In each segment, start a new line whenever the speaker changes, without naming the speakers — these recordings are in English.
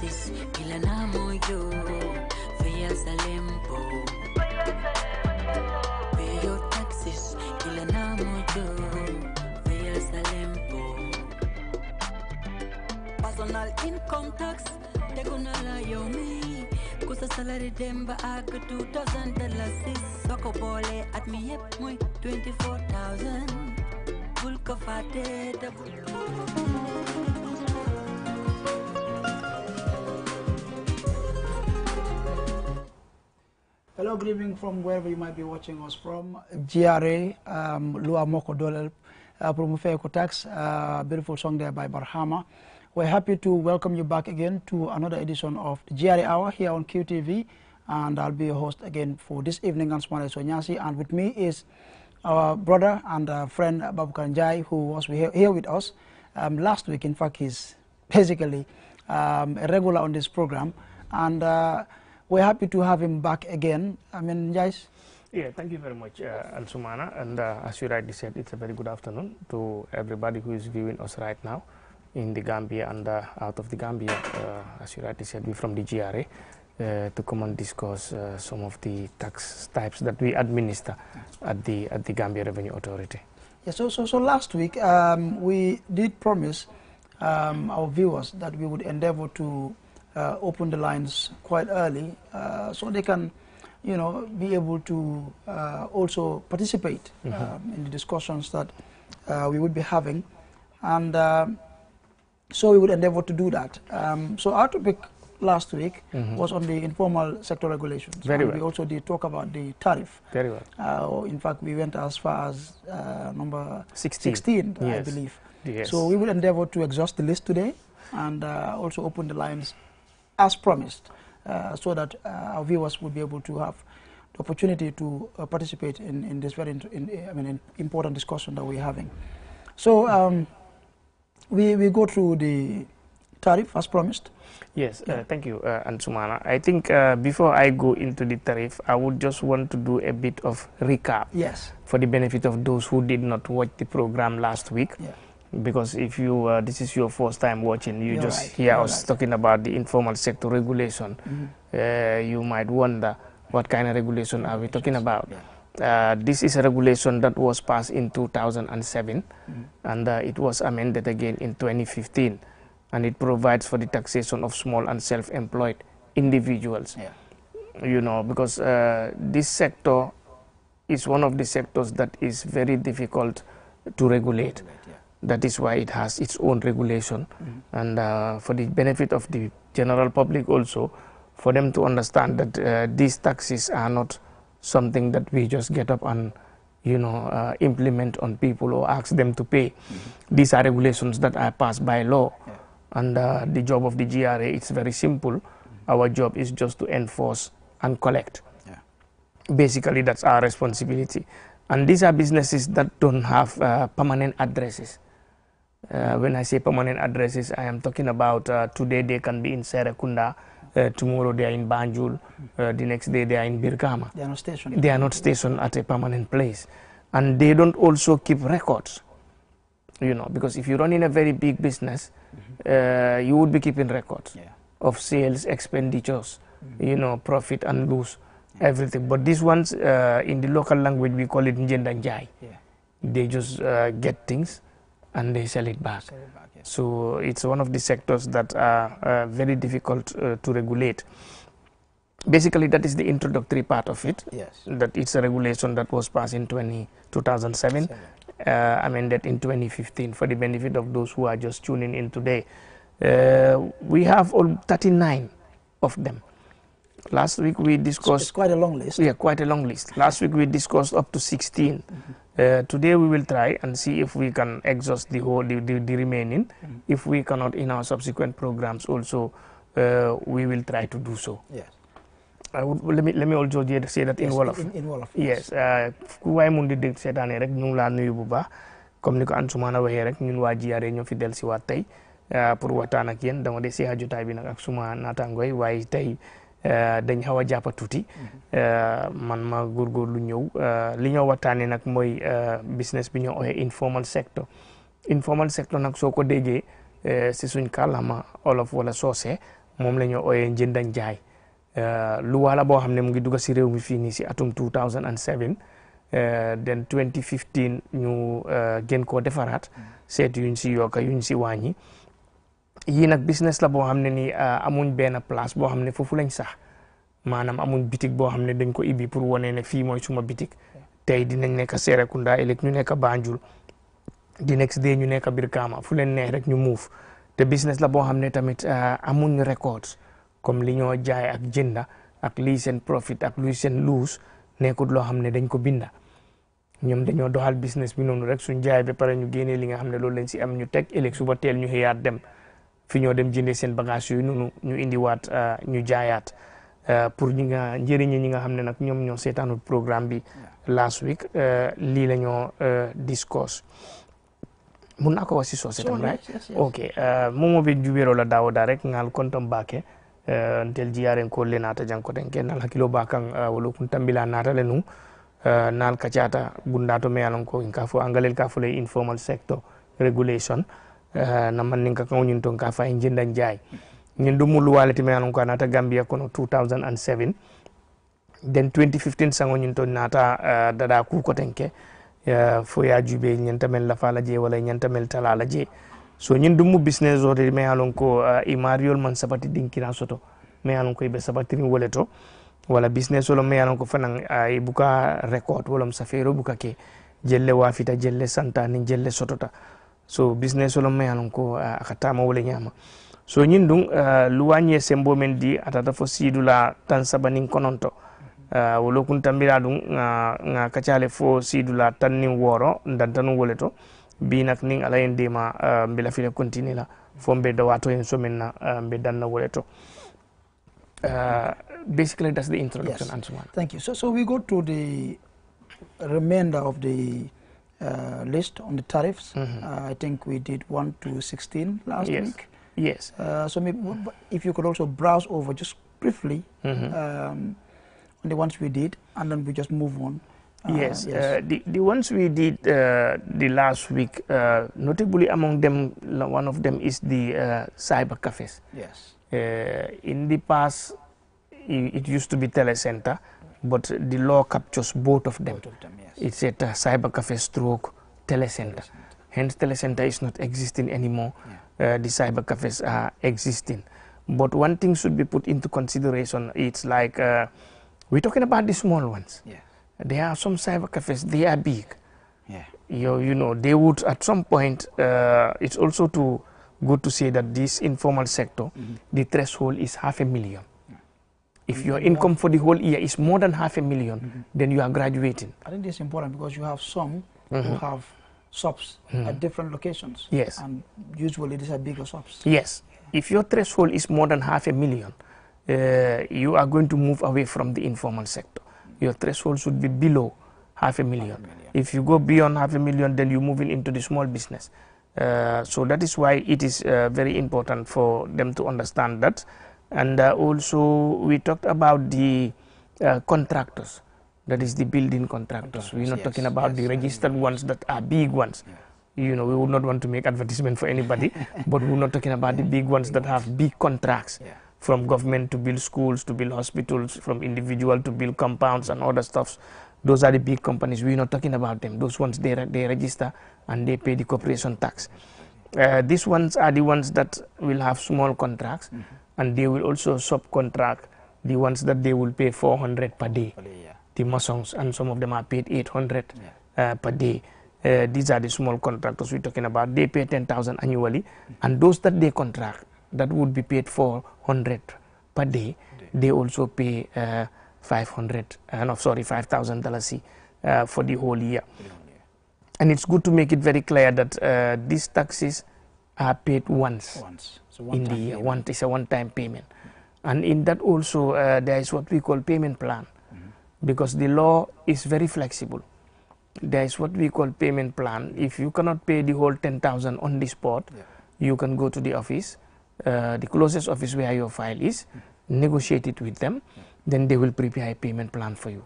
taxes, kila na moyo, fea salempo. Pay your taxes, kila na moyo, fea salempo. Personal income tax, they gonna lie on me. Kusa salary demba aga $2,000. Soko bole at me yep muy 24,000. Bulka fate da.
Hello, good evening from wherever you might be watching us from. GRA, Lua Moko Dolel, Promufeko Tax, beautiful song there by Barhama. We're happy to welcome you back again to another edition of the GRA Hour here on QTV, and I'll be your host again for this evening, Ansmane Sonyasi, and with me is our brother and friend Babu Kanjai, who was here with us last week. In fact, he's basically a regular on this program, and we're happy to have him back again. I mean, guys.
Yeah, thank you very much, Ansumana, and as you rightly said, it's a very good afternoon to everybody who is viewing us right now in the Gambia and out of the Gambia. As you rightly said, we're from the GRA to come and discuss some of the tax types that we administer at the Gambia Revenue Authority.
Yeah, so last week we did promise our viewers that we would endeavor to open the lines quite early so they can, you know, be able to also participate in the discussions that we would be having, and so we would endeavor to do that. So our topic last week was on the informal sector regulations.
Very well.
We also did talk about the tariff.
Very well.
In fact, we went as far as number
16,
I
yes.
believe.
Yes.
So we will endeavor to exhaust the list today and also open the lines as promised, so that our viewers will be able to have the opportunity to participate in this very important discussion that we're having. So we go through the tariff as promised.
Yes, thank you, Ansumana. I think before I go into the tariff, I would just want to do a bit of recap.
Yes.
For the benefit of those who did not watch the program last week.
Yeah.
Because if you this is your first time watching, you
You're
just
right.
hear
You're
us
right.
talking about the informal sector regulation. You might wonder what kind of regulation are we talking about.
Yeah.
This is a regulation that was passed in 2007 and it was amended again in 2015, and it provides for the taxation of small and self-employed individuals.
Yeah.
You know, because this sector is one of the sectors that is very difficult to regulate. That is why it has its own regulation, and for the benefit of the general public also, for them to understand that these taxes are not something that we just get up and, you know, implement on people or ask them to pay. These are regulations that are passed by law, and the job of the GRA is very simple. Our job is just to enforce and collect. Basically, that's our responsibility. And these are businesses that don't have permanent addresses. When I say permanent addresses, I am talking about today they can be in Serekunda, tomorrow they are in Banjul, the next day they are in Birkama.
They are not stationed.
They are not stationed at a permanent place. And they don't also keep records, you know, because if you run in a very big business, you would be keeping records of sales, expenditures, you know, profit and lose, everything. But these ones, in the local language, we call it Njendanjai. They just get things and they sell it back. So it's one of the sectors that are very difficult to regulate. Basically, that is the introductory part of it. That it's a regulation that was passed in 2007, amended in 2015. For the benefit of those who are just tuning in today, we have all 39 of them. Last week we discussed...
It's quite a long list.
Yeah, quite a long list. Last week we discussed up to 16. Today we will try and see if we can exhaust the whole, the remaining. If we cannot in our subsequent programs also, we will try to do so.
Yes.
Let me also say that in Wolof.
In Wolof.
Yes. Ku waay mun di dégg seetaane rek ñu ngi laa nuyu bu baax comme ni ko Ansumana waxee rek ñun waa GRA ñoo fi del si waat tey pour waxtaan ak yéen dama de seexa jotaay bi nag ak suma naataangooy waaye tey dañ xaw a jàppa tuuti man ma góorgóorlu ñëw li ñoo waxtaanee nag mooy business bi ñoo ooyee informal sector nag soo ko déggee si suñ kàllaama olof wala soose moom la ñu ooyee njënd ak jaay luwa la boo xam ne mu ngi dugg si réew mi fii nii si atum 2007 then 2015 ñu gën koo defaraat seet yuñ si yokka yuñ si wàññi yii nag business la boo xam ne ni amuñ benn place boo xam ne foofu lañ sax maanaam amuñ bitik boo xam ne dañ ko ibbi pour wane ne fii mooy suma bitik tey dinañ nekk Serekunda ëllëg ñu nekk Banjul di next day ñu nekk Brikama fu leen neex rek ñu move te business la boo xam ne tamit amuñ records comme li ñoo jaay ak jënda ak lii seen profit ak luy seen lose nekkut loo xam ne dañ ko binda ñoom dañoo doxal business bi noonu rek suñ jaay ba pare ñu génnee li nga xam ne loolu lañ si am ñu teg ëllëg suba teel ñu xëyaat dem fi ñoo dem jëndee seen bagage yooyu noonu ñu indiwaat ñu jaayaat pour njëriñi ñi nga xam ne nag ñoom ñoo seetaanul programme bi last week lii la ñoo discuss mun naa ko wax si soose tam right ok momo be juɓero la dawoda rek ngal kontom bake ntel jiyaren ko le nata jankoten ke nal hakkilo ba kan wolo kun tambila nata le nu nal kacata bundato me alon ko ka fo angalel ka fo le informal sector regulation na man ninka kan ñin ton ka fa en jindan jaay ñin dum lu walati me alon ko nata Gambia kono 2007 then 2015 sango ñin ton nata dada ku ko tenke fo ya jube ñantamel la fala je wala ñantamel tala la je so ñin dum business o de me alon ko i mariol man sabati dinkina soto me alon ko be sabati ni woleto wala business wala me alon ko fanan ay buka record wala safero buka ke jelle wafita jelle santa ni jelle sotota so business wala me alon ko akatama wala nyama so ñin dum luwañe sembo men di atata fo sidula tan sabanin kononto wolo kun tambira dum nga kacale fo sidula tan ni woro ndantanu woleto bi nak ning ala en dema mbela file continue la fo mbe dawato en somen na mbe danna woleto basically that's the introduction.
Yes. Thank you. So we go to the remainder of the list on the tariffs. I think we did 1 to 16 last week.
Yes.
So maybe if you could also browse over just briefly on the ones we did, and then we just move on.
Yes. The ones we did the last week, notably among them, one of them is the cyber cafes.
Yes.
In the past, it used to be telecenter, but the law captures both of them.
Yes.
It's a cyber cafe stroke telecenter. Hence, telecenter is not existing anymore. The cyber cafes are existing. But one thing should be put into consideration. It's like we're talking about the small ones.
Yeah.
There are some cyber cafes, they are big.
Yeah.
You know, they would at some point, it's also good to say that this informal sector, the threshold is $500,000. If your income for the whole year is more than $500,000, then you are graduating.
I think this is important because you have some who have shops at different locations.
Yes.
And usually these are bigger shops.
Yes. If your threshold is more than $500,000, you are going to move away from the informal sector. Your threshold should be below $500,000. If you go beyond $500,000, then you're moving into the small business. So that is why it is very important for them to understand that. And also we talked about the contractors, that is the building contractors. We're not talking about the registered ones that are big ones. You know, we would not want to make advertisement for anybody, but we're not talking about the big ones that have big contracts from government to build schools, to build hospitals, from individual to build compounds and other stuffs. Those are the big companies. We're not talking about them. Those ones, they register and they pay the corporation tax. These ones are the ones that will have small contracts, and they will also subcontract the ones that they will pay $400 per day. The masons, and some of them are paid $800 per day. These are the small contractors we're talking about. They pay $10,000 annually, and those that they contract that would be paid $400 per day, they also pay $5,000 for the whole year. And it's good to make it very clear that these taxes are paid once in the year. It's a one-time payment. And in that also, there is what we call payment plan, because the law is very flexible. There is what we call payment plan. If you cannot pay the whole $10,000 on the spot, you can go to the office, the closest office where your file is, negotiate it with them, then they will prepare a payment plan for you.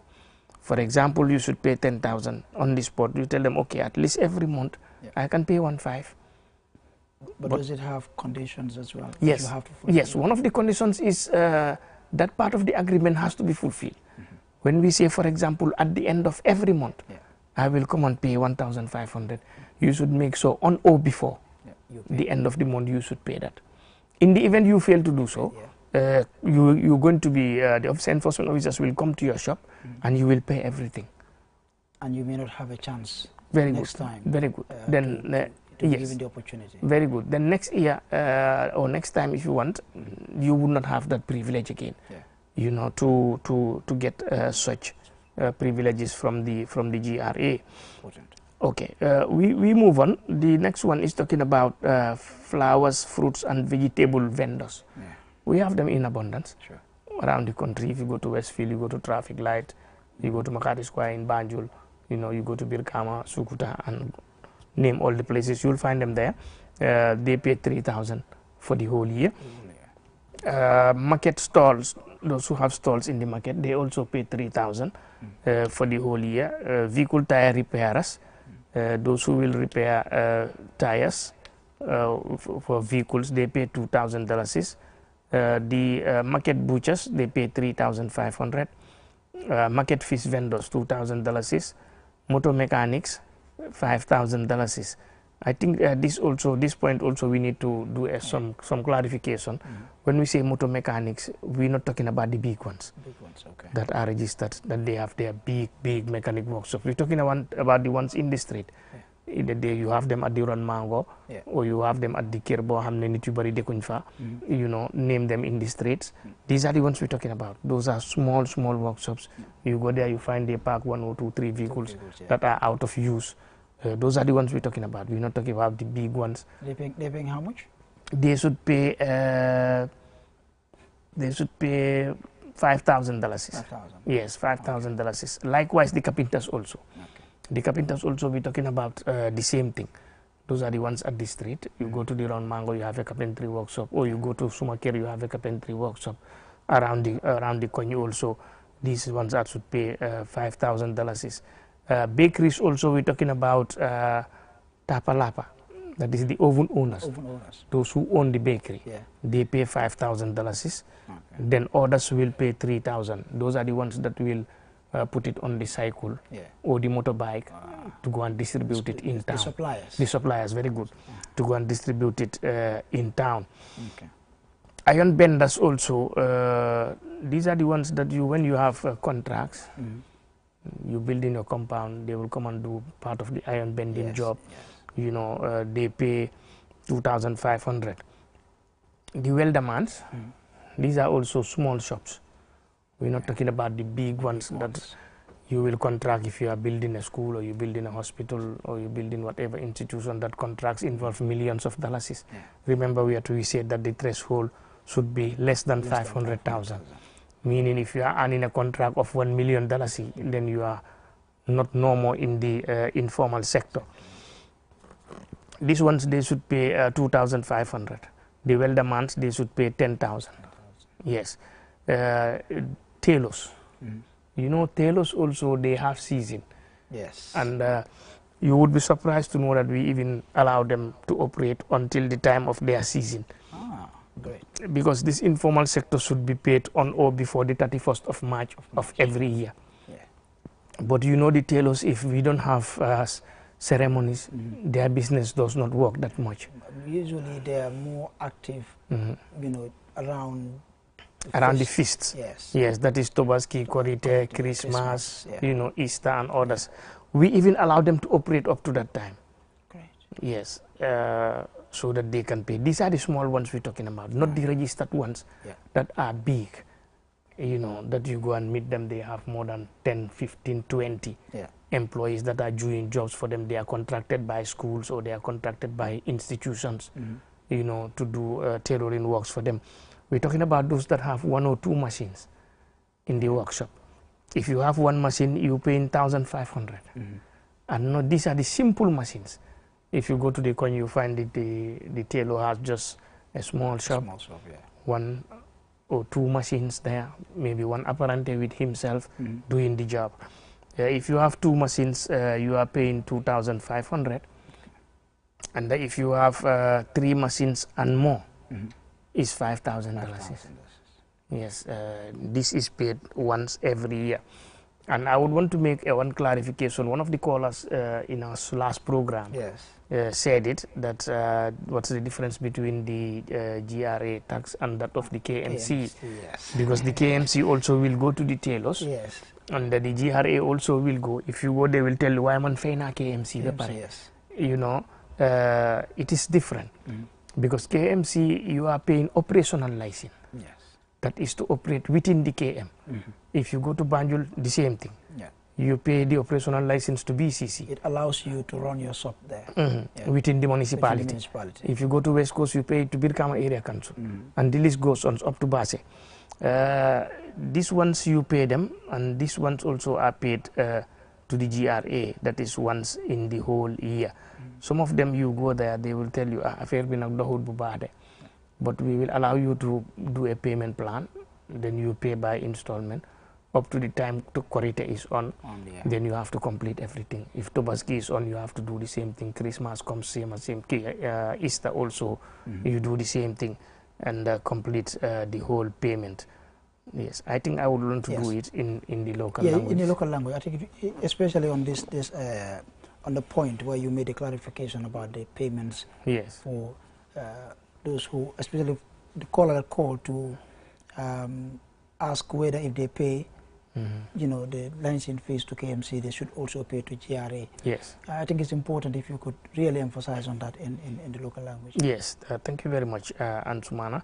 For example, you should pay $10,000 on the spot. You tell them, okay, at least every month I can pay $1,500.
But does it have conditions as well?
Yes.
You have to fulfill?
Yes. One of the conditions is that part of the agreement has to be fulfilled. When we say, for example, at the end of every month, I will come and pay 1,500. You should make sure on or before the end of the month you should pay that. In the event you fail to do so, you're going to be, the officer enforcement officers will come to your shop and you will pay everything.
And you may not have a chance
next
time.
Very good. Then, yes.
Given the opportunity.
Very good. Then next year or next time, if you want, you would not have that privilege again. You know, to get such privileges from the GRA.
Important.
Okay, we move on. The next one is talking about flowers, fruits, and vegetable vendors. We have them in abundance around the country. If you go to Westfield, you go to Traffic Light, you go to Makati Square in Banjul, you know, you go to Birkama, Sukuta, and name all the places, you'll find them there. They pay 3,000 for the whole year. Market stalls, those who have stalls in the market, they also pay 3,000 for the whole year. Vehicle tire repairers, those who will repair tires for vehicles, they pay $2,000. The market butchers, they pay 3,500. Market fish vendors, $2,000. Motor mechanics, $5,000. I think this point also we need to do some clarification. When we say motor mechanics, we're not talking about the big ones, that are registered, that they have their big mechanic workshops. We're talking about the ones in the street. In the day, you have them at the Run Mango, or you have them at the Kirbo, you know, name them in the streets. These are the ones we're talking about. Those are small workshops. You go there, you find they park 1 or 2, 3 vehicles that are out of use. Those are the ones we're talking about. We're not talking about the big ones.
They're paying how much?
They should pay $5,000.
$5,000.
Yes, $5,000. Likewise, the carpenters also. The carpenters also, we're talking about the same thing. Those are the ones at the street. You go to the Round Mango, you have a carpentry workshop, or you go to Sumaker, you have a carpentry workshop. Around the Konyu also, these ones are should pay $5,000. Bakeries also, we're talking about Tapalapa. That is the oven owners. Those who own the bakery, they pay $5,000. Then others will pay $3,000. Those are the ones that will put it on the cycle or the motorbike to go and distribute it in town. The suppliers, very good. To go and distribute it in town. Iron benders also, these are the ones that when you have contracts, you build in your compound, they will come and do part of the iron bending job. You know, they pay 2,500. The weldermans, these are also small shops. We're not talking about the big ones that you will contract if you are building a school, or you build in a hospital, or you build in whatever institution that contracts involve millions of dollars. Remember, we said that the threshold should be less than 500,000. Meaning, if you are earning a contract of $1 million, then you are not normal in the informal sector. These ones, they should pay 2,500. The weldermans, they should pay 10,000. Yes. Tailors. You know, tailors also, they have season. And you would be surprised to know that we even allow them to operate until the time of their season.
Great.
Because this informal sector should be paid on or before the 31st of March of every year. But you know, the tailors, if we don't have ceremonies, their business does not work that much.
Usually they are more active, you know, around
the feasts. Yes, that is Tobaski, Korite, Christmas, you know, Easter and others. We even allow them to operate up to that time.
Great.
Yes, so that they can pay. These are the small ones we're talking about, not the registered ones that are big. You know, that you go and meet them, they have more than 10, 15, 20 employees that are doing jobs for them. They are contracted by schools, or they are contracted by institutions, you know, to do tailoring works for them. We're talking about those that have 1 or 2 machines in the workshop. If you have 1 machine, you pay 1,500. And no, these are the simple machines. If you go to the coin, you find that the tailor has just a small shop, 1 or 2 machines there, maybe 1 apprentice with himself doing the job. If you have 2 machines, you are paying 2,500. and if you have 3 machines and more, is $5,000. Yes, this is paid once every year. And I would want to make one clarification. One of the callers in our last program said it, that what's the difference between the GRA tax and that of the KMC? Because the KMC also will go to the tailors, and the GRA also will go. If you go, they will tell you, why man faina KMC? You know, it is different. Because KMC, you are paying operational license. That is to operate within the KM. If you go to Banjul, the same thing. You pay the operational license to BCC.
It allows you to run your shop there.
Within the municipality. If you go to West Coast, you pay to Birkama Area Council. And the list goes on up to Base. These ones you pay them, and these ones also are paid to the GRA. That is once in the whole year. Some of them you go there, they will tell you, affair bin ak dohud bu baax de. But we will allow you to do a payment plan. Then you pay by installment up to the time to Korite is on. Then you have to complete everything. If Tobaski is on, you have to do the same thing. Christmas comes same. Easter also, you do the same thing and complete the whole payment. Yes, I think I would want to do it in the local language.
In the local language. I think especially on this on the point where you made a clarification about the payments. For those who, especially the caller that called to ask whether if they pay, you know, the licensing fees to KMC, they should also pay to GRA. I think it's important if you could really emphasize on that in the local language.
Thank you very much, Ansumana.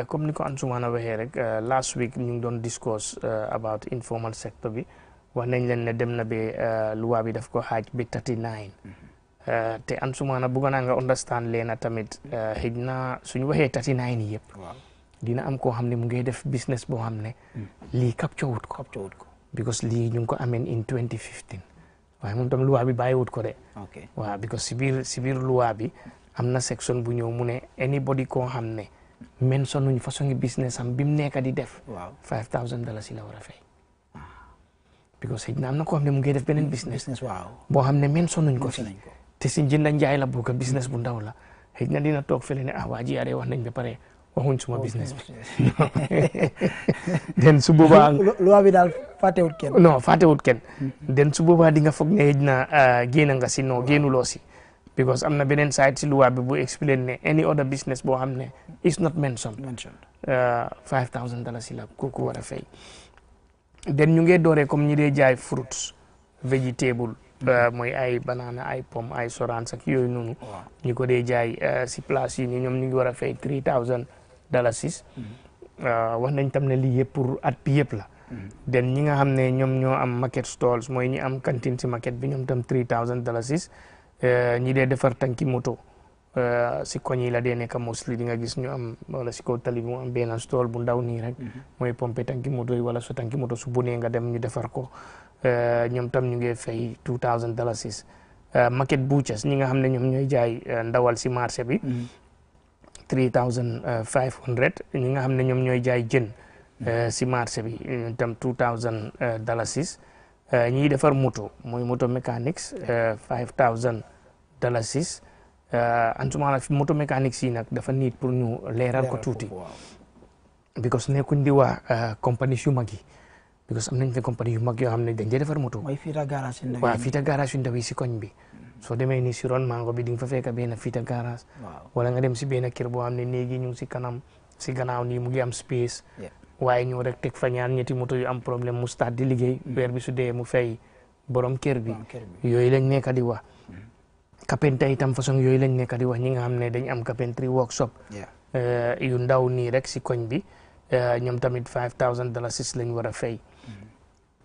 Comme niko Ansumana waxe rek last week ñu doon discuss about informal sector bi wax nañ leen ne dem na be loi bi daf ko xaaj bi 39. te Ansumana bëgg naa nga understand leena tamit xëj na suñu waxee 39 yëpp dina am koo xam ne mu ngi def business boo xam ne lii capture wut ko because lii ñu ngi ko ameen in 2015 waaye moom tam loi bi bàyyi wut ko de waaw because si biir loi bi am na section bu ñëw mu ne anybody koo xam ne mention nuñ façon ngi business am bi mu nekk di def $5,000 la war a fay because xëj na am na koo xam ne mu ngi def beneen business boo xam ne mention nuñ ko fi te si jënda njaay la bugg business bu ndaw la xëj na dina toog fële ne waa GRA wax nañ ba pare waxuñ suma business bi den su boobaa
loi bi daal fàttewut kenn
non fàttewut kenn den su boobaa di nga foog ne xëj na génn nga si non génnuloo si because am na beneen side si loi bi bu explain ne any other business boo xam ne is not mentioned $5,000 la ku war a fay den ñu ngee dooree comme ñi dee jaay fruits vegetable mooy ay banana ay pomme ay sorans ak yooyu noonu ñu ko dee jaay si place yi ni ñoom ñu ngi war a fay $3,000 wax nañ tam ne lii yëpp pour at bi yëpp la den ñi nga xam ne ñoom ñoo am market stalls mooy ñi am cantine si market bi ñoom tam $3,000 ñi dee defar tanki moto si koñ yi la dee nekk mostly di nga gis ñu am wala si kaw tali bi mu am benn stall bu ndaw nii rek mooy pompe tanki moto yi wala so tanki moto su bonee nga dem ñu defar ko ñoom tam ñu ngi fay $2,000 market butchers ñi nga xam ne ñoom ñooy jaay ndawal si marché bi $3,500 ñi nga xam ne ñoom ñooy jaay jën si marché bi ñoom tam $2,000 ñiy defar moto mooy moto mécaniques $5,000 Ansumana moto mécaniques yi nag dafa nit pour ñu leeral ko tuuti because nekkuñ di waa compagnie yu mag yi because am nañ fi compagnie yu mag yoo xam ne dañ dee defar moto
fiita garage
yu ndaw yi si koñ bi soo demee ni si ron mango bi di nga fa fekk benn fiita garage wala nga dem si benn kër boo xam ne néegi ñu ngi si kanam si gannaaw nii mu ngi am space waaye ñëw rek teg fa ñaar ñetti moto yu am problème mu start di liggéey weer bi su dee mu fay borom kër bi yooyu lañ nekk di wax carpenter itam façon yooyu lañ nekk di wax ñi nga xam ne dañ am carpentry workshop yu ndaw nii rek si koñ bi ñoom tamit $5,000 lañ war a fay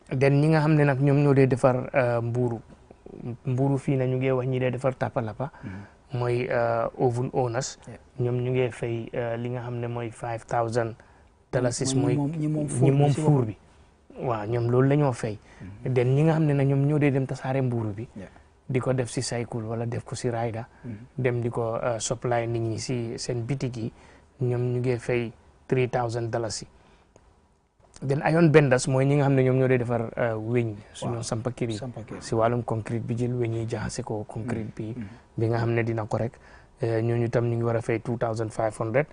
den ñi nga xam ne nag ñoom ñoo dee defar mbuuru fii na ñu ngi wax ñi dee defar tapalapa mooy oven owners ñoom ñu ngi fay li nga xam ne mooy $5,000 mooy ñi moom fuur bi waaw ñoom loolu la ñoo fay den ñi nga xam ne nag ñoom ñoo dee dem tasaare mbuuru bi di ko def si cycle wala def ko si rider dem di ko supply nit ñi si seen bitik yi ñoom ñu ngi fay $3,000 then iron benders mooy ñi nga xam ne ñoom ñoo dee defar weñ suñu sampa kër yi si wàllum concrete bi jël weñ yi jaxase ko concrete bi nga xam ne dina ko rek ñooñu tam ñu ngi war a fay 2500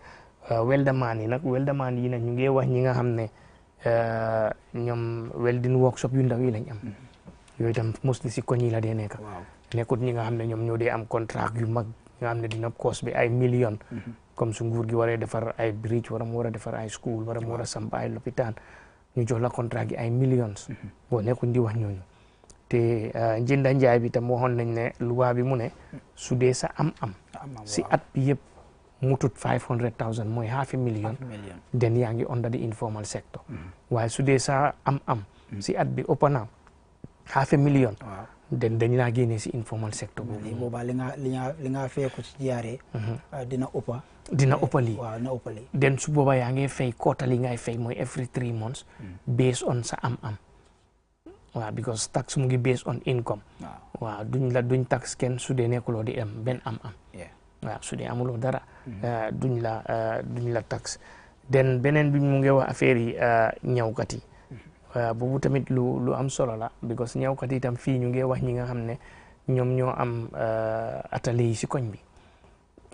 welderman yi nag ñu ngi wax ñi nga xam ne ñoom welding workshop yu ndaw yi lañ am yooyu tam mostly si koñ yi la dee nekk nekkut ñi nga xam ne ñoom ñoo dee am contract yu mag nga xam ne dina cost bi ay millions comme su nguur gi waree defar ay bridge wala mu war a defar ay school wala mu war a samp ay lopitaan ñu jox la contrat gi ay millions boo nekkul di wax ñooñu te njënda njaay bi tam waxoon nañ ne loi bi mu ne su dee sa am-am si at bi yëpp mutut 500,000 mooy $500,000 den yaa ngi under the informal sector waaye su dee sa am-am si at bi ëpp na $500,000 den dañ laa génnee si informal sector boobu
boobaa li nga fay ko ci jiyaare dina ëppa lii
waaw dina ëppa lii den su boobaa yaa ngi fay quarterly ngay fay mooy every 3 months based on sa am-am waaw because tax mu ngi based on income waaw duñ tax kenn su dee nekkuloo di am benn am-am waaw su dee amuloo dara duñ la tax den beneen bi mu ngi wax affaire yi ñawkat yi boobu tamit lu am solo la because ñawkat yi tam fii ñu ngi wax ñi nga xam ne ñoom ñoo am atelier yi si koñ bi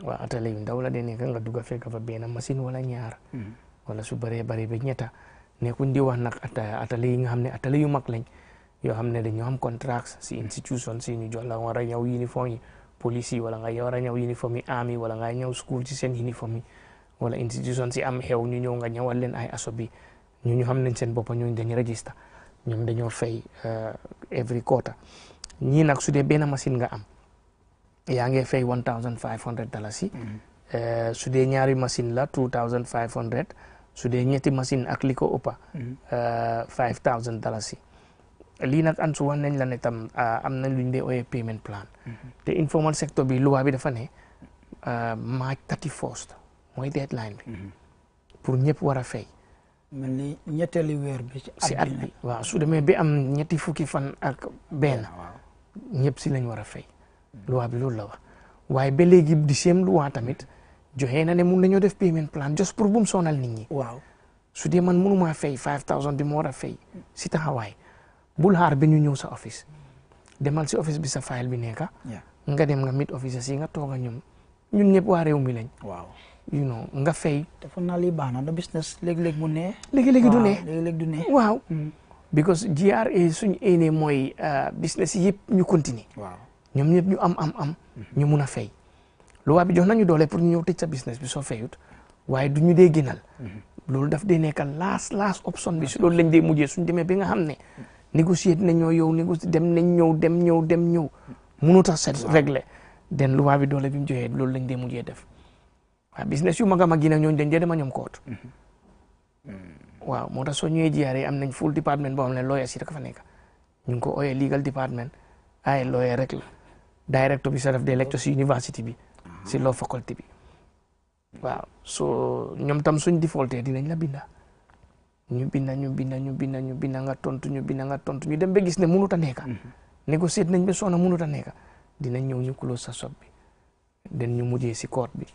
waaw atelier yu ndaw la de nekk nga dugg a fekk fa benn machine wala ñaar wala su bëree bëri ba ñetta nekkuñ di wax nag atelier yi nga xam ne atelier yu mag lañ yoo xam ne dañoo am contracts si institution si ñu jox la war a ñëw uniforme yi police yi wala nga war a ñëw uniforme yi army wala nga ñëw school ci seen uniforme yi wala institution si am xew ñu ñëw nga ñëwal leen ay aso bi ñu xam nañ seen boppa ñooñu dañu register ñoom dañoo fay every quarter ñii nag su dee benn machine nga am yaa ngi fay $1,500 su dee ñaari machine la $2,500 su dee ñetti machine ak li ko ëppa $5,000 lii nag an su wax nañ la ne tam am nañ lu ñu dee ooyee payment plan te informal sector bi loi bi dafa ne March 31st mooy deadline bi pour ñëpp war a fay
mel ni ñetteeli weer bi
si at bi waaw su demee bi am ñetti fukki fan ak benn ñëpp si lañ war a fay loi bi loolu la wax waaye ba léegi di same loi tamit joxe na ne mun nañoo def payment plan just pour bu mu sonal nit ñi
waaw
su dee man mënumaa fay 5,000 bi ma war a fay si taxawaay bul xaar ba ñu ñëw sa office demal si office bi sa file bi nekka nga dem nga meet office si nga toog a ñun ñëpp waa réew mi lañ
waaw
nga fay
dafa naa lii baax na da business léeg-léeg mu ne
léegi-léegi du ne waaw because GRA suñu éenee mooy business yi yëpp ñu continuer
waaw
ñoom ñëpp ñu am ñu mun a fay loi bi jox nañu doole pour ñu ñëw tëj sa business bi soo fayut waaye du ñu dee gënal loolu daf dee nekkal last option bi si loolu lañ dee mujjee suñ demee bi nga xam ne négocier nañoo yow négocier dem ñëw mënut a set régler den loi bi doole bi mu joxee loolu lañ dee mujjee def waaw business yu mag a mag yi nag ñooñu dañ dee dema ñoom koot waaw moo tax soo ñëwee jiyaare am nañ full department boo xam ne lawyer si rek fa nekk ñu ngi ko ooyee legal department ay lawyer rek la directeur bi sa def des lectures si university bi si law faculty bi waaw so ñoom tam suñ defaulté dinañ la binda ñu binda nga tontu ñu dem ba gis ne mënut a nekka négocier nañ ba soona mënut a nekka dinañ ñëw ñu close sa shop bi den ñu mujjee si court bi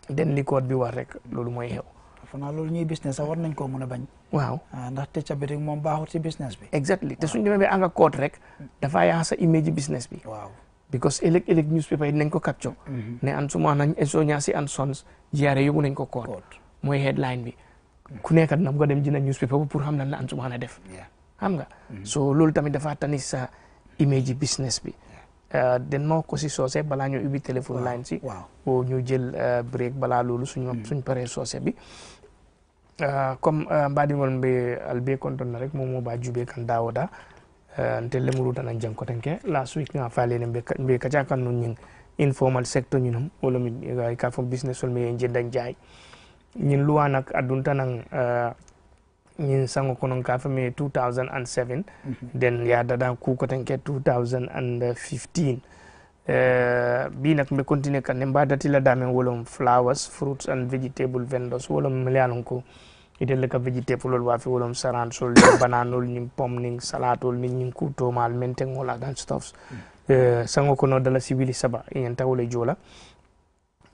den li court bi war rek loolu mooy xew
fanaa loolu ñuy business sax war nañ koo mën a bañ
waaw
ndax tëcca bi rek moom baaxut si business bi
exactly te suñ demee ba anga court rek dafa yaa sa image business bi
waaw
because ëllëg newspaper yi dinañ ko capture ne Ansumana Soñasi and Sons GRA yóbbu nañ ko court mooy headline bi ku nekkat na nga dem jënd newspaper bu pour xam lan la Ansumana def xam nga so loolu tamit dafa tani sa image business bi den ma ko si soose balaa ñu ubbi téléphone line si o ñu jël break balaa loolu suñ paree soose bi comme mbaɗigol mbe albe konton rek momo ba jube kan dawoda nte lemuru tan jang ko tanke last week nga falene mbe kaca kan non ñing informal sector ñinum wala mi ka fo business wol me jeddan jaay ñin luwa nak adun tanan ñin sango konon ka fa me 2007 den ya dada ku ko tanke 2015 bi nak mbe continue kan mba datila damen wolom flowers fruits and vegetable vendors wolom melianon ko itelle ka vegetable wol wafi wolom saran sol bananol nim pom ning salatol min nim kuto mal menteng wala dan stuffs sango kono dala sibili saba en tawle jola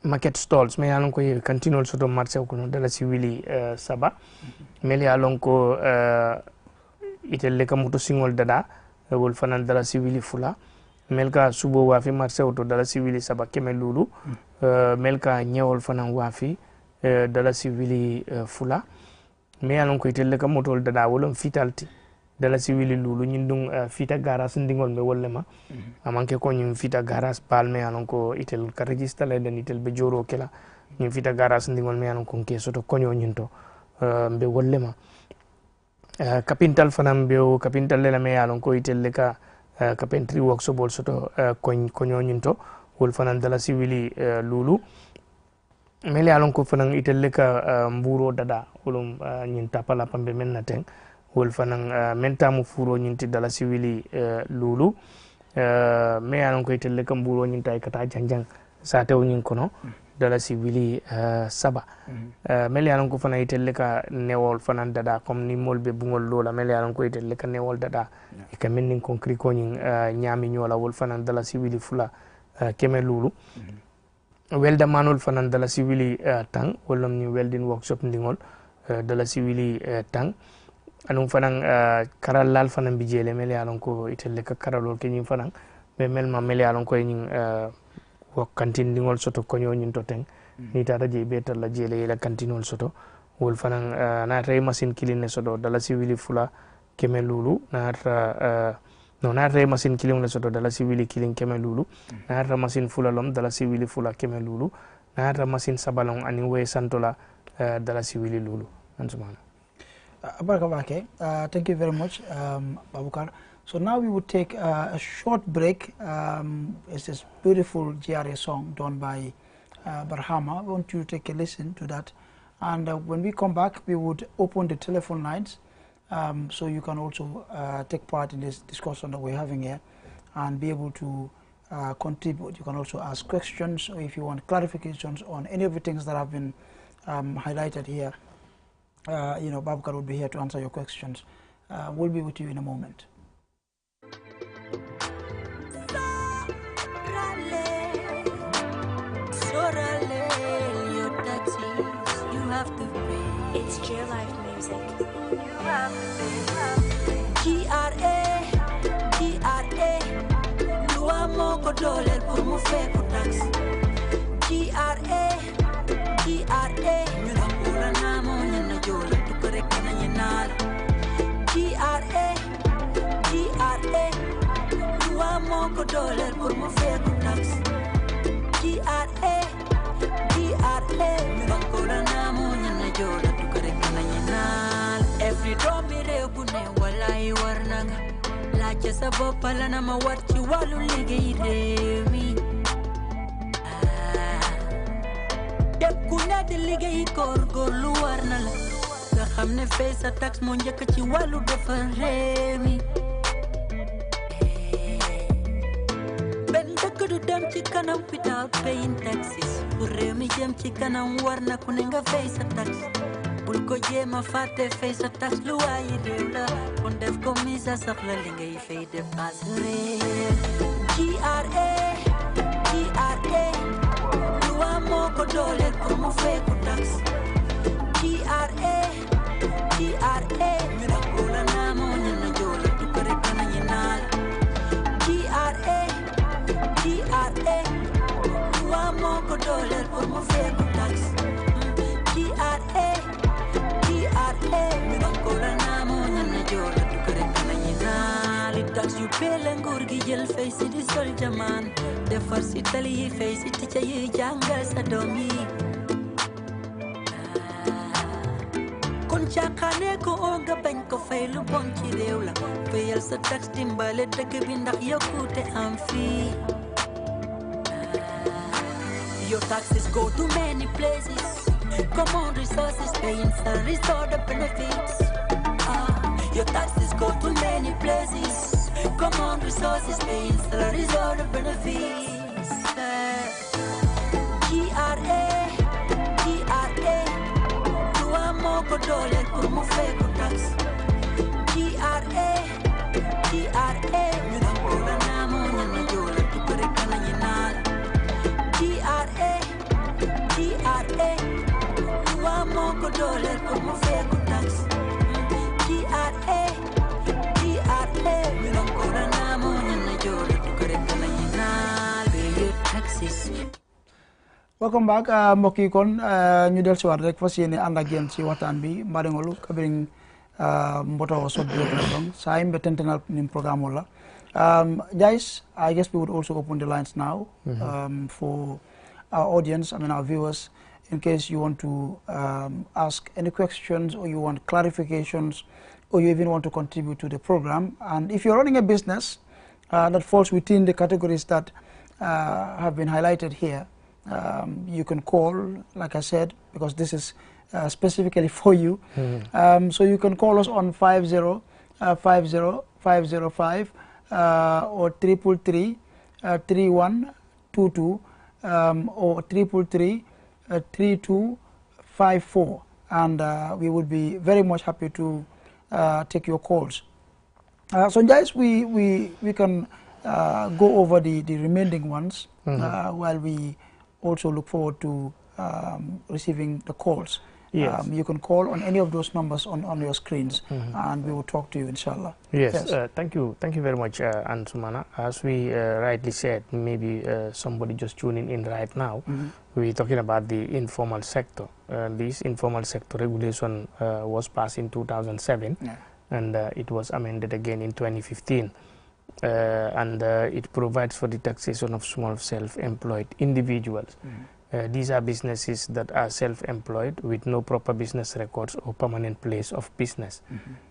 market stalls me yalon ko kantinol soto marché ko no dala si wili saba mel yalon ko itelle ka moto singol dada wol fanan dala si wili fula mel ka subo wafi marché to dala si wili saba keme lulu mel ka nyewol fanan wafi dala si wili fula me yalon ko itelle ka moto dada wolon fitalti dala si wili lulu ñindung fita garage ndingol me wollema amanke ko ñim fita garage bal me yalon ko itel ka register le den itel be joro kela ñim fita garage ndingol me yalon ko ke soto konyo ñinto be wollema capital fanam be o capital le me yalon ko itel ka carpentry workshop bol soto konyo ñinto wol fanan dala si wili lulu mele yalon ko fanan itel ka mburo dada wolum ñinta pala pambe men na ten wol fanan mentamu furo ñinti dala si wili lulu me yanon ko itelle kam buro ñinta ay kata janjang sa tew ñin kono dala si wili saba mel yanon ko fana itelle ka newol fanan dada comme ni molbe bungol lola mel yanon ko itelle ka newol dada e ka mennin concret ko ñin ñami ñola wol fanan dala si wili fula keme lulu welda manol fanan dala si wili tang wolom ni welding workshop ndingol dala si wili tang anum fanan karal lal fanan bijele mel yalon ko itelle ka karalol ke nyim fanan be mel ma mel yalon ko nyin wo kantin dingol soto konyo nyin to ten ni tata je betal la jele la kantinol soto wol fanan na tay machine kiline soto dala siwili fula keme lulu na no na tay machine kiline soto dala siwili kilin keme lulu na ta machine fula lom dala siwili fula keme lulu na ta machine sabalon ani we santola dala siwili lulu ansumana.
Thank you very much, Babukar. So now we would take a short break. It's this beautiful GRA song done by Barhama. I want you to take a listen to that. And when we come back, we would open the telephone lines so you can also take part in this discussion that we're having here and be able to contribute. You can also ask questions, or if you want clarifications on any of the things that have been highlighted here. Babukar will be here to answer your questions. We'll be with you in a moment.
It's Gra Life Music. Gra, Lua moko dollar pour mo fe ko tax. Gra, Mula namo nyana jola tu kore kana nyenal. Gra, Lua moko dollar pour mo fe ko tax. Gra, Mula namo nyana jola tu kore kana nyenal. Every drum mire bune walai warnanga. La chesa bopala na mawarchi walu lige irewi. Kuna de liggéey góorgóorlu war na la nga xam ne fay sa tax moo njëkk ci wàllu defar réew mi benn dëkk du dem ci kanam without paying taxes bu réew mi jëm ci kanam war na ku ne nga fay sa tax bul ko jéem a fàtte fay sa tax lu waaye réew la kon def ko mi sa soxla li ngay fay dépasse réew Gra Lua moko dollar pour mo fe ko tax. Gra, Mira kola na mo nyana jola tu kare kana nyenal. Gra, Lua moko dollar pour mo fe ko tax. Gra, Mira kola na mo nyana jola tu kare kana nyenal. Tax you pay lengur gi jël fay si di sol jaman. Defar si tali yi fay si ticca yi jàngal sa doom yi kon caaxaane ko oo nga bañ ko fay lu bon ci réew la fayal sa tax dimbale dëkk bi ndax yokkute am fii your taxes go to many places common resources paying salaries or the benefits your taxes go to many places common resources, paying salaries, or the benefits. Gra, Lua moko dollar pour mo fe ko tax. Gra, Mira kola na mo nyana jola tu kare kana nyenal. Gra, ko dole pour mo fay ko tax GRA mi lon ko rana mo nyana jole to kare kala yinal be your taxes.
Welcome back mbokk yi kon ñu del ci wat rek fas yéene ànd ak yéen ci waxtaan bi mbaringolu kabiring mboto so bi dong sa imbe tentenal nim programme la guys, I guess we would also open the lines now for our audience, I mean our viewers, in case you want to ask any questions or you want clarifications or you even want to contribute to the program. And if you're running a business that falls within the categories that have been highlighted here, you can call, like I said, because this is specifically for you. So you can call us on 5050 or 333-3122 or 333-3254, and we would be very much happy to take your calls. So guys, we can go over the remaining ones while we also look forward to receiving the calls.
Yes.
You can call on any of those numbers on your screens, and we will talk to you, inshallah.
Yes, thank you very much, Ansumana. As we rightly said, maybe somebody just tuning in right now, we're talking about the informal sector. This informal sector regulation was passed in 2007, and it was amended again in 2015. And it provides for the taxation of small self-employed individuals. These are businesses that are self-employed with no proper business records or permanent place of business.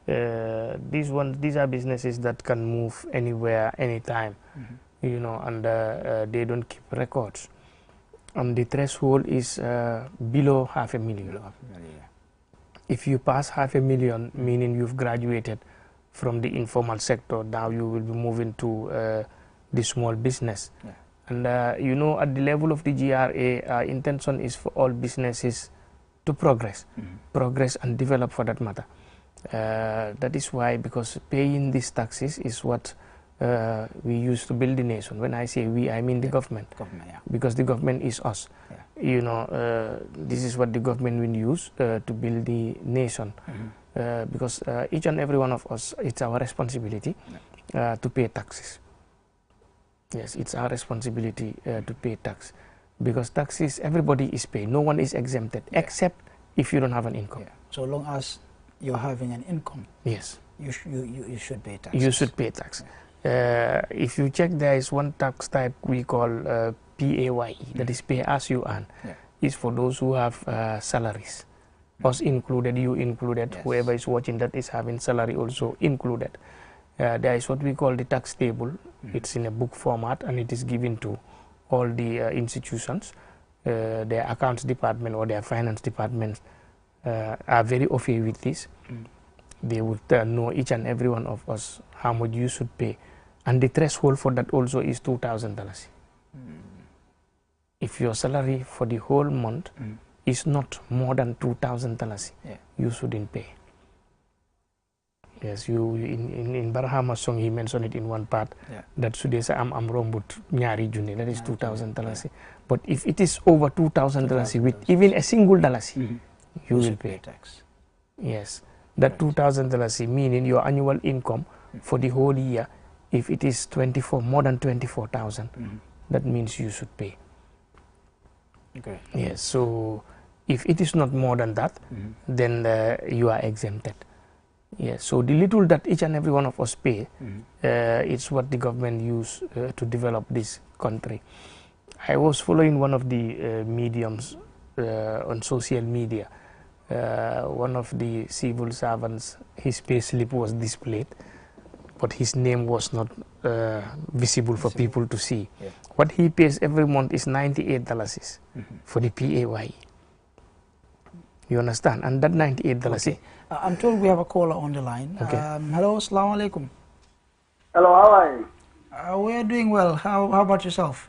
These are businesses that can move anywhere, anytime, you know, and they don't keep records. And the threshold is below $500,000. If you pass $500,000, meaning you've graduated from the informal sector, now you will be moving to the small business. And you know, at the level of the GRA, our intention is for all businesses to progress, progress and develop for that matter. That is why, because paying these taxes is what we use to build the nation. When I say we, I mean the government, because the government is us. You know, this is what the government will use to build the nation, because each and every one of us, it's our responsibility to pay taxes. Yes, it's our responsibility to pay tax, because taxes, everybody is paying. No one is exempted, except if you don't have an income.
So long as you're having an income,
yes,
you should pay taxes.
You should pay tax. If you check, there is one tax type we call PAYE, that is pay as you earn. It's for those who have salaries. Us included, you included, whoever is watching that is having salary also included. There is what we call the tax table. It's in a book format, and it is given to all the institutions. Their accounts department or their finance departments are very au fait with this. They would know, each and every one of us, how much you should pay. And the threshold for that also is $2,000. If your salary for the whole month is not more than $2,000, you shouldn't pay. Yes, in Barhama's song he mentioned it in one part, that Sudesa am rombut nyari juni, that is $2,000. But if it is over $2,000 with even a single dalasi, you will pay
tax.
Yes, that $2,000 meaning your annual income for the whole year, if it is more than 24,000, that means you should pay.
Okay.
Yes, so if it is not more than that, then you are exempted. Yes, so the little that each and every one of us pay, it's what the government use to develop this country. I was following one of the mediums on social media. One of the civil servants, his pay slip was displayed, but his name was not visible for people to see. What he pays every month is $98 for the PAYE. You understand? And that $98.
I'm told we have a caller on the line. Hello, assalamu alaikum.
Hello, how are you?
We are doing well. How about yourself?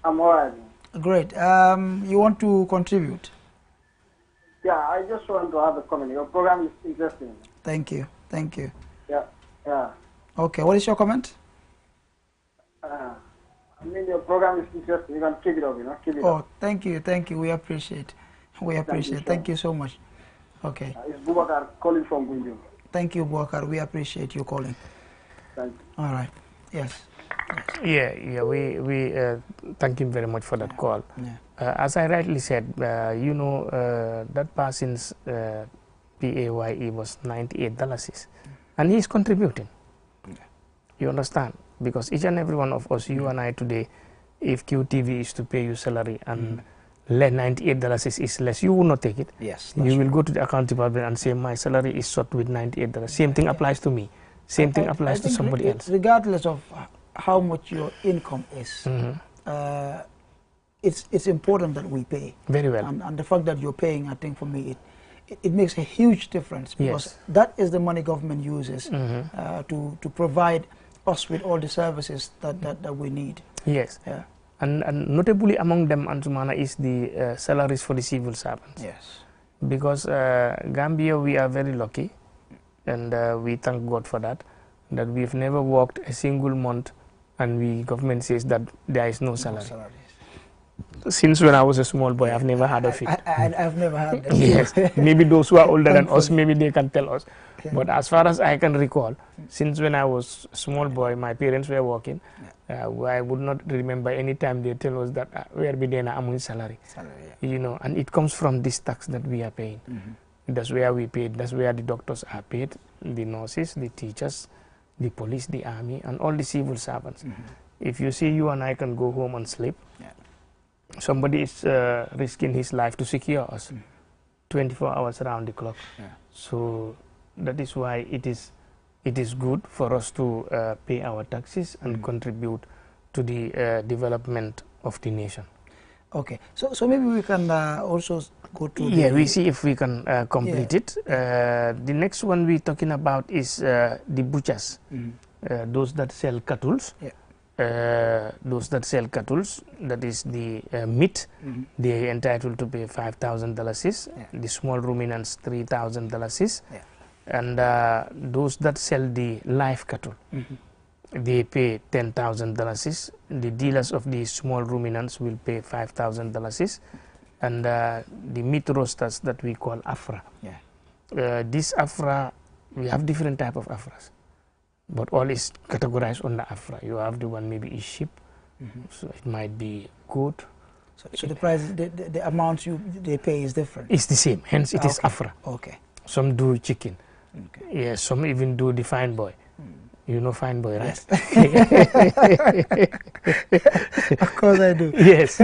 I'm alright.
Great. You want to contribute?
Yeah, I just want to have a comment. Your program is interesting.
Thank you. Thank you.
Yeah.
Okay, what is your comment?
I mean, your program is interesting. You can keep it up, keep it up.
Thank you. We appreciate. Thank you so much. Okay.
It's Bubakar calling from Gunjur.
Thank you, Boubacar. We appreciate you calling.
Thank you.
All right. Yes.
Yeah. We thank him very much for that call.
Yeah.
As I rightly said, that person's PAYE was $98, and he's contributing.
Yeah.
You understand? Because each and every one of us, you and I today, if QTV is to pay you salary and $98 is less, you will not take it.
Yes.
You will go to the account department and say, my salary is short with $98. Same thing applies to me. Same thing applies to somebody else.
Regardless of how much your income is, it's important that we pay.
Very well.
And the fact that you're paying, I think for me, it makes a huge difference, because that is the money government uses to provide us with all the services that we need.
Yes.
Yeah.
And notably among them, Ansumana, is the salaries for the civil servants.
Yes.
Because Gambia, we are very lucky, and we thank God for that we've never worked a single month and government says that there is no salary. Since when I was a small boy, I've never heard of it.
I've never heard that.
Yes, maybe those who are older than us, maybe they can tell us. Yeah. But as far as I can recall, since when I was a small boy, my parents were working. I would not remember any time they tell us that we are being a salary. You know, and it comes from this tax that we are paying. That's where we paid. That's where the doctors are paid, the nurses, the teachers, the police, the army, and all the civil servants. If you see, you and I can go home and sleep. Somebody is risking his life to secure us 24 hours around the clock. So that is why it is good for us to pay our taxes and contribute to the development of the nation.
Okay, so maybe we can also go to
we see if we can complete it. The next one we're talking about is the butchers, those that sell cattle. Those that sell cattle, that is the meat, they are entitled to pay $5,000. The small ruminants $3,000, and those that sell the live cattle, they pay $10,000. The dealers of the small ruminants will pay $5,000, and the meat roasters that we call Afra. This Afra, we have different type of Afras, but all is categorized under Afra. You have the one maybe is sheep, so it might be goat.
So the price, the amounts they pay is different.
It's the same. Hence, it is Afra.
Okay.
Some do chicken. Yes. Some even do the fine boy. You know fine boy, right?
Yes. Of course I do.
Yes.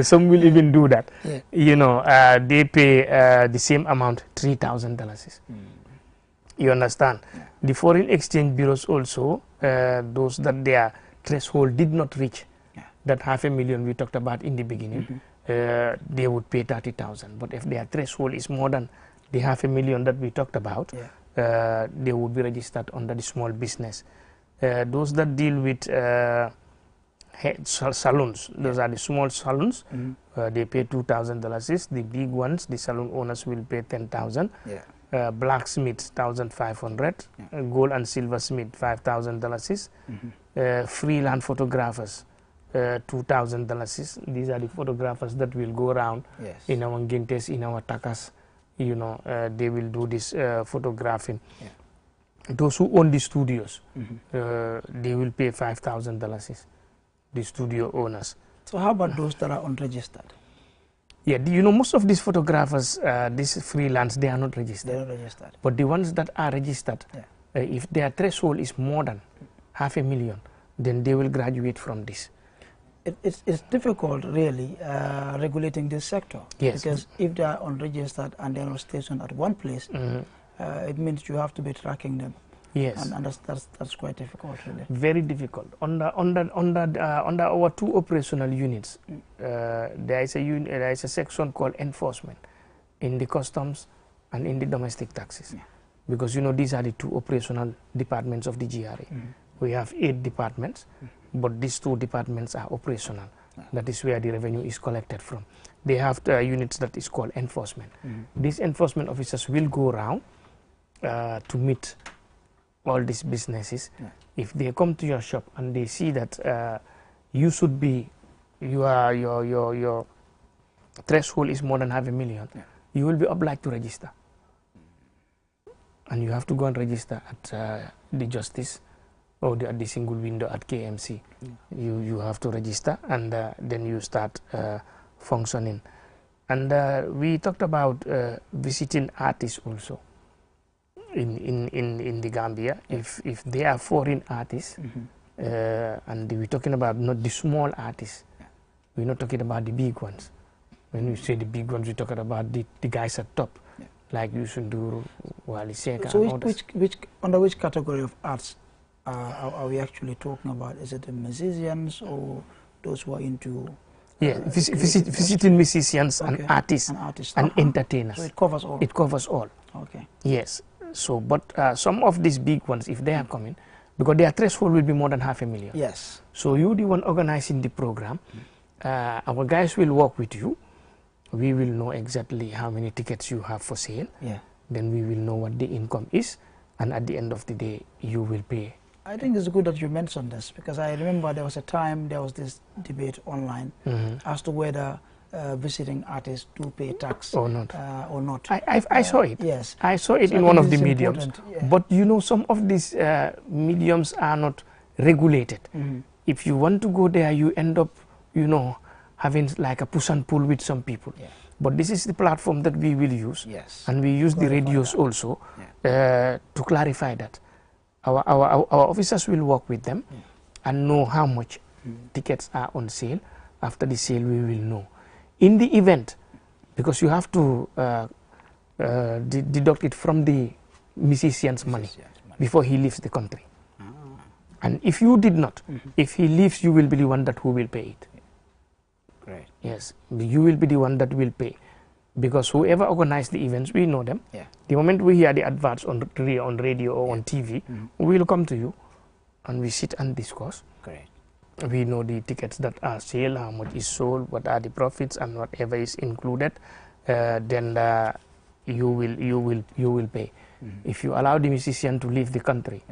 Some will even do that. You know, they pay the same amount, $3,000. You understand? The foreign exchange bureaus also, those that their threshold did not reach, that $500,000 we talked about in the beginning, they would pay $30,000. But if their threshold is more than the $500,000 that we talked about, they would be registered under the small business. Those that deal with salons, those are the small salons, they pay $2,000. The big ones, the salon owners will pay $10,000. Blacksmiths $1,500, gold and silver smith $5,000, freelance photographers $2,000. These are the photographers that will go around in our gentes, in our takas. You know, they will do this photographing. Those who own the studios, they will pay $5,000. The studio owners.
So how about those that are unregistered?
You know, most of these photographers, these freelance, they are not registered.
They are not registered.
But the ones that are registered, if their threshold is more than $500,000, then they will graduate from this.
It's difficult, really, regulating this sector.
Yes.
Because if they are unregistered and they are not stationed at one place, it means you have to be tracking them.
Yes.
And that's quite difficult, really.
Very difficult. Under our two operational units, there is a section called enforcement in the customs and in the domestic taxes. Because, you know, these are the two operational departments of the GRA. We have 8 departments, but these 2 departments are operational. That is where the revenue is collected from. They have units that is called enforcement. These enforcement officers will go around to meet all these businesses. If they come to your shop and they see that you should be, your threshold is more than $500,000, you will be obliged to register. and you have to go and register at the Justice or at the single window at KMC. You have to register, and then you start functioning. And we talked about visiting artists also in the Gambia. If they are foreign artists, and we're talking about not the small artists, we're not talking about the big ones. When we say the big ones, we're talking about the guys at top, like Yusunduru, Wali Seka.
So under which category of arts are we actually talking about? Is it the musicians or those who are into...
visiting musicians and artists and entertainers.
So it covers all?
It covers all.
Okay.
Yes. So, but some of these big ones, if they are coming, because their threshold will be more than 500,000.
Yes.
So you the one organizing the program, our guys will work with you. We will know exactly how many tickets you have for sale.
Yeah.
Then we will know what the income is, and at the end of the day, you will pay.
I think it's good that you mentioned this, because I remember there was a time there was this debate online as to whether visiting artists do pay tax
or not.
I
saw it.
Yes.
I saw it in one of the mediums. Yeah. But you know, some of these mediums are not regulated. If you want to go there, you end up, you know, having like a push and pull with some people. Yeah. But this is the platform that we will use.
Yes.
And we use the radios also to clarify that. Our officers will work with them and know how much tickets are on sale. After the sale, we will know. In the event, because you have to deduct it from the musician's money before he leaves the country. And if you did not, if he leaves, you will be the one that who will pay it.
Right.
Yes, you will be the one that will pay. Because whoever organized the events, we know them.
Yeah.
The moment we hear the adverts on radio or on TV, we will come to you and we sit and discuss.
Correct.
We know the tickets that are sold, how much is sold, what are the profits, and whatever is included. Then you will pay. If you allow the musician to leave the country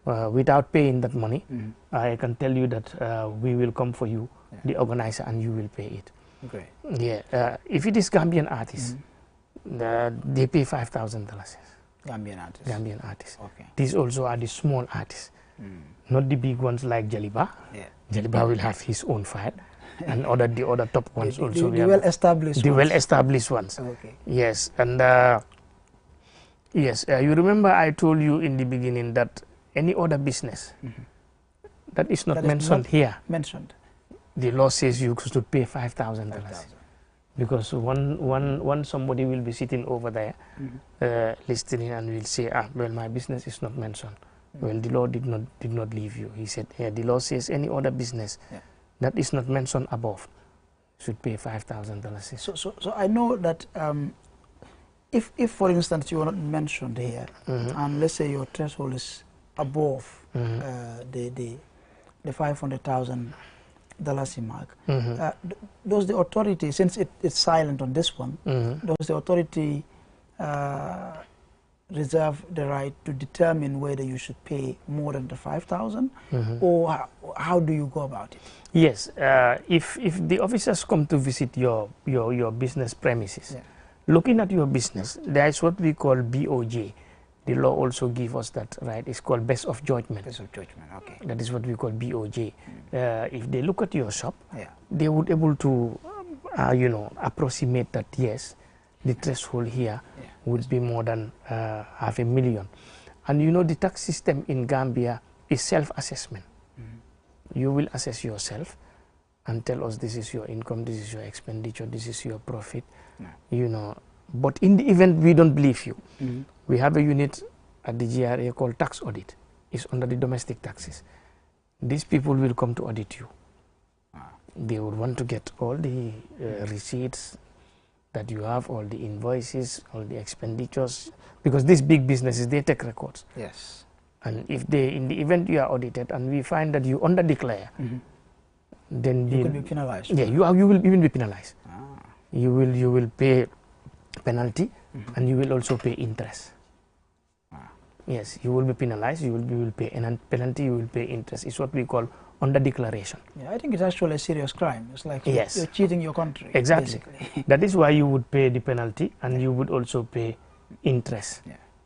without paying that money, I can tell you that we will come for you, the organizer, and you will pay it.
Great.
Yeah. If it is Gambian artists, they pay $5,000.
Gambian artists.
Gambian artists.
Okay.
These also are the small artists, not the big ones like Jaliba.
Yeah.
Jaliba will have his own file, and the other top ones also.
The well-established ones.
The well-established ones.
Okay.
Yes, and yes, you remember I told you in the beginning that any other business that is not mentioned here. The law says you should pay $5,000 because one somebody will be sitting over there listening and will say, well, my business is not mentioned. Well, the law did not leave you. He said, the law says any other business that is not mentioned above should pay $5,000.
So I know that if for instance you are not mentioned here, and let's say your threshold is above the $500,000 mark, does the authority, since it's silent on this one, does the authority reserve the right to determine whether you should pay more than the 5,000, or how do you go about it?
Yes, if the officers come to visit your business premises, looking at your business, there is what we call BOJ. The law also gives us that right. It's called best of judgment.
Best of judgment, okay.
That is what we call BOJ. If they look at your shop, they would able to, approximate that yes, the threshold here would be more than $500,000. And you know the tax system in Gambia is self-assessment. You will assess yourself and tell us this is your income, this is your expenditure, this is your profit. You know, but in the event we don't believe you, we have a unit at the GRA called tax audit. It's under the domestic taxes. These people will come to audit you. They would want to get all the receipts that you have, all the invoices, all the expenditures, because these big businesses, they take records.
Yes.
And if they, in the event you are audited and we find that you under-declare, then
you could be penalized.
Yeah, you will even be penalized. You will pay penalty and you will also pay interest. Yes, you will be penalized, you will pay penalty, you will pay interest. It's what we call under declaration.
Yeah, I think it's actually a serious crime. It's like you're cheating your country.
Exactly. That is why you would pay the penalty and you would also pay interest.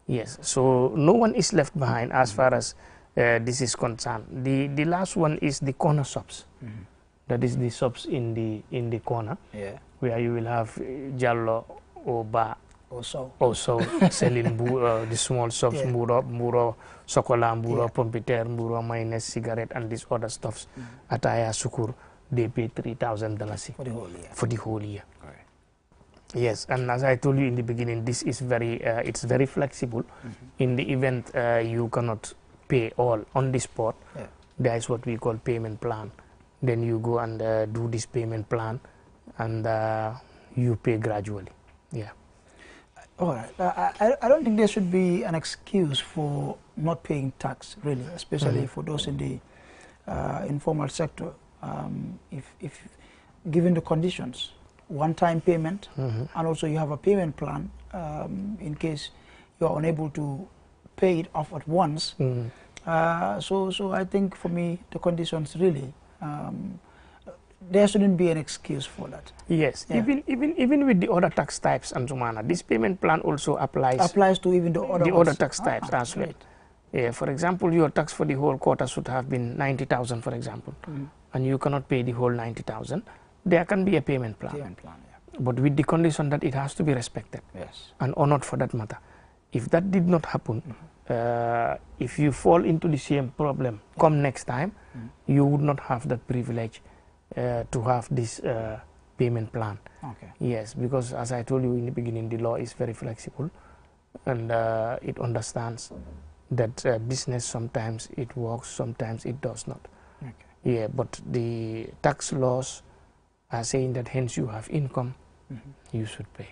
Yes, so no one is left behind as far as this is concerned. The last one is the corner shops. That is the shops in the corner, where you will have Jallo or Ba also selling the small shops, mburo chocolat, mburo pompiter, mburo mayonnaise, cigarette, and these other stuffs. Ataya sukur, they pay $3,000 for the whole year. Yes, and as I told you in the beginning, this is it's very flexible. In the event you cannot pay all on the spot, there is what we call payment plan. Then you go and do this payment plan, and you pay gradually. Yeah.
All right. I don't think there should be an excuse for not paying tax, really, especially for those in the informal sector. If given the conditions, one-time payment, and also you have a payment plan in case you are unable to pay it off at once. So I think for me the conditions really there shouldn't be an excuse for that.
Yes, even with the other tax types, Ansumana, this payment plan also applies
to even the other
tax types as well. Yeah, for example, your tax for the whole quarter should have been 90,000, for example, and you cannot pay the whole 90,000. There can be a payment plan, but with the condition that it has to be respected and honored for that matter. If that did not happen, if you fall into the same problem come next time, you would not have that privilege to have this payment plan. Yes, because as I told you in the beginning, the law is very flexible, and it understands that business sometimes it works, sometimes it does not. Yeah, but the tax laws are saying that hence you have income, you should pay.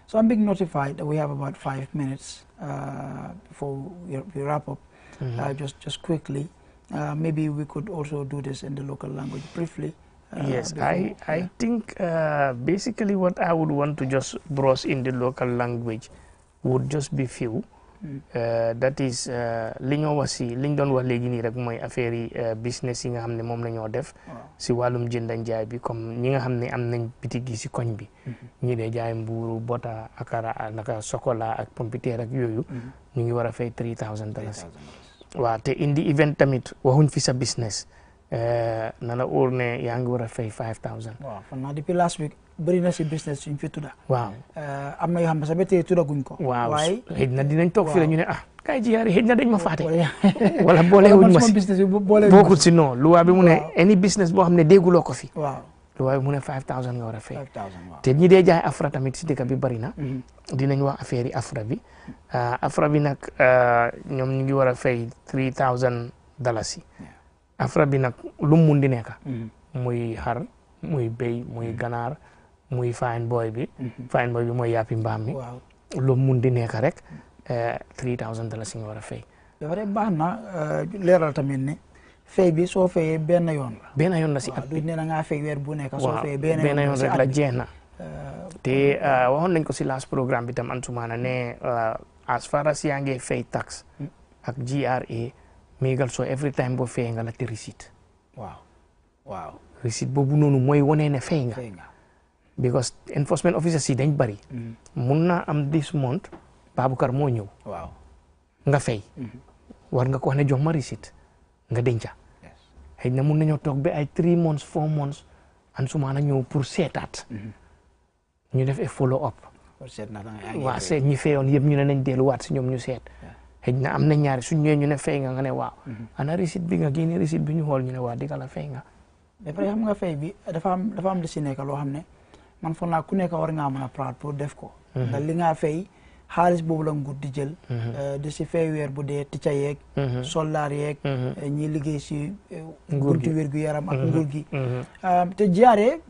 So I'm being notified that we have about 5 minutes before we wrap up. Just quickly, maybe we could also do this in the local language briefly.
Yes, I think basically what I would want to just browse in the local language would just be few. That is li ñoo wax si liñ doon wax léegi nii rek mooy affaire yi business yi nga xam ne moom la ñoo def si wàllum jënd ak jaay bi, comme ñi nga xam ne am nañ bitig yi si koñ bi, ñi dee jaay mbuuru, bota, akara, naka chocolat ak pompiteer ak yooyu, ñu ngi war a fay $3,000. waaw, te in the event tamit waxuñ fi sa business na la óor ne yaa ngi war a fay $5,000.
waaw, fan naa depuis last week bëri na si business suñ fi tudda.
waaw,
am na yoo xam ne sax ba tey tuddaguñ ko.
waaw, xëy na dinañ toog fi la ñu ne kay jiyaari xëy na dañ ma faate wala boolewuñ ma si bokkul si non luwaa bi mu ne any business boo xam ne dégguloo ko fi. waaw, luwaa bi mu ne $5,000 nga war a fay. te ñi dee jaay afra tamit si dëkk bi bëri na. dinañ wax affaire yi afra bi. afra bi nag ñoom ñu ngi war a fay $3,000. afra bi nag lu mu mun di nekk. muy xar, muy béy, muy ganaar, muy fine boy bi. fine boy bi mooy yàppi mbaam mi. lu mu mun di nekk rek $3,000 nga war a fay.
dafa de baax na leeral tamit ne fay bi soo fayee benn yoon la.
benn yoon la si at bi.
du ne na ngaa fay weer bu nekk. soo fayee
benn yoon rek la jeex na. te waxoon nañ ko si last programme bi tam Ansumana ne as far as yaa ngi fay tax ak GRA mégal soo every time boo fayee nga la te receipt.
waaw
receipt boobu noonu mooy wane ne fay nga. because enforcement officers yi dañ bari. mun naa am this month Baboucarr moo ñëw. nga fay. war nga ko wax ne jox ma receipt nga denca. xëy na mun nañoo toog ba ay 3 months 4 months Ansumana ñëw pour seetaat. ñu def follow up. waaw seet ñi fayoon yëpp ñu ne nañ delluwaat si ñoom ñu seet. xëy na am na ñaari suñ ñëwee ñu ne fay nga ne waaw. ana receipt bi nga génne receipt bi ñu xool ñu ne waaw digga la fay nga.
ba pare xam nga fay bi dafa am li si nekk loo xam ne man foog naa ku nekk war ngaa mën a proud pour def ko. ndax li nga fay xaalis boobu la nguur di jël. di si fay weer bu dee ticca yeeg. soldaar yeeg. ñi liggéey si. nguur gi wér gu yaram ak nguur gi. te jaaree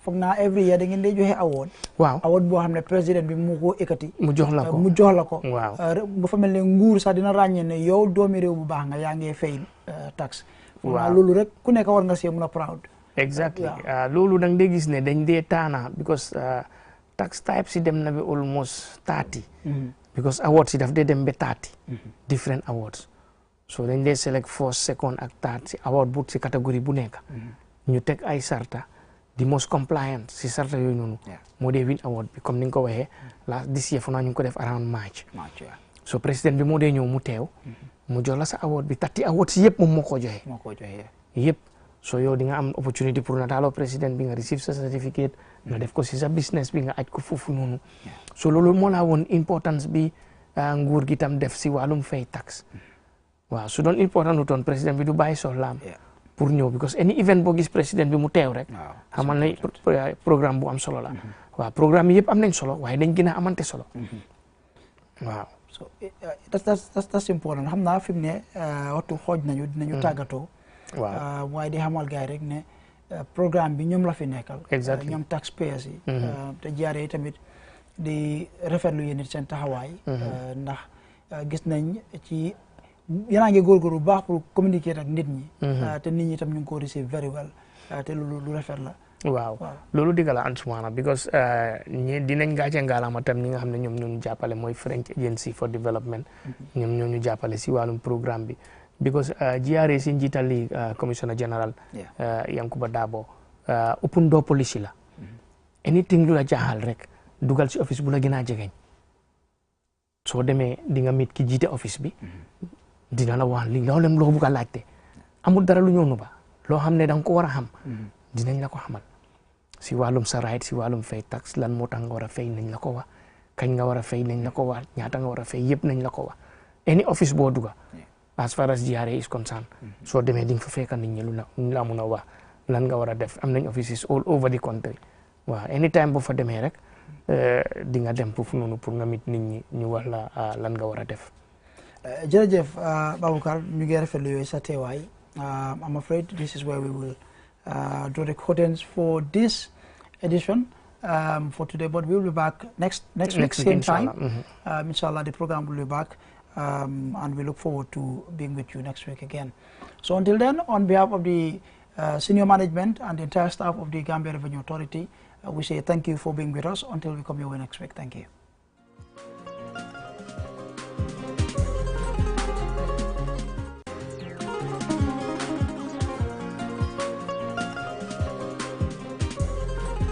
foog naa every year da ngeen day joxe award.
waaw
award boo xam ne président bi mu ko ekkati.
mu jox la ko
mu jox la ko.
waaw
bu fa mel ne nguur sax dina ràññee ne yow doomi réew bu baax nga yaa ngi fay tax. waaw loolu rek ku nekk war nga see mun a proud.
exactly loolu da nga dee gis ne dañ dee taana because tax types si dem na bi almost 30. because awards si daf dee dem ba 30. different awards. so dañ dee select first second ak third si award bu si catégorie bu nekk. ñu teg ay sarta the most compliant si sarta yooyu noonu. moo dee win award bi comme ni nga ko waxee. this year fu naa ñu ngi ko def around March. so président bi moo dee ñëw mu teew mu jox la sa award bi 30 awards yëpp moom moo ko joxe yëpp so yow di nga am opportunity pour nataaloo président bi nga receive sa certificate nga def ko si sa business bi nga aj ko foofu noonu so loolu moo laa woon importance bi nguur gi tam def si wàllum fay tax waaw su doon important lu toon président bi du bàyyi soxlaam pour ñëw because any event boo gis président bi mu teew rek xamal na programme bu am solo la waaw programme yi yëpp am nañ solo waaye dañ gën a amante solo waaw
so that's important xam naa fi mu ne waxtu xooj nañu dinañu tàggatoo waaw waaye di xamal gars yi rek ne programme bi ñoom la fi nekkal ñoom taxpayers yi te jaaree tamit di rafetlu yéen it seen taxawaay ndax gis nañ ci yéen ngi góorgóorlu bu baax pour communiquer ak nit ñi te nit ñi tam ñu ngi ko receive very well te lu rafet la
waaw loolu digga la Ansumana because ñi dinañ gàcce ngaalama tam ñi nga xam ne ñoom ñoo ñu jàppale mooy French Agency for Development ñoom ñoo ñu jàppale si wàllum programme bi because GRA si njiital li commissioner general Yankuba Dabo open door policy la anything lu la jaaxal rek dugal si office bu la gën a jegeñ soo demee di nga mit ki jiite office bi dina la wax li loo bugg a laajte amul dara lu ñëw nu ba loo xam ne da nga ko war a xam dinañ la ko xamal si wàllum sa right si wàllum fay tax lan moo tax nga war a fay nañ la ko wax kañ nga war a fay nañ la ko wax ñaata nga war a fay yëpp nañ la ko wax any office boo duga as far as GRA is concerned soo demee di nga fa fekk nit ñi lu la mun a wax lan nga war a def am nañ offices all over the country waaw anytime boo fa demee rek di nga dem foofu noonu pour nga mit nit ñi ñu wax la lan nga war a def
jërëjëf Baboucarr ñu ngi rafetlu yooyu sa teewaay I'm afraid this is where we will draw the curtains for this edition for today, but we will be back next week same time. Inshallah, the program will be back, and we look forward to being with you next week again. So until then, on behalf of the senior management and the entire staff of the Gambia Revenue Authority, we say thank you for being with us until we come your way next week. Thank you.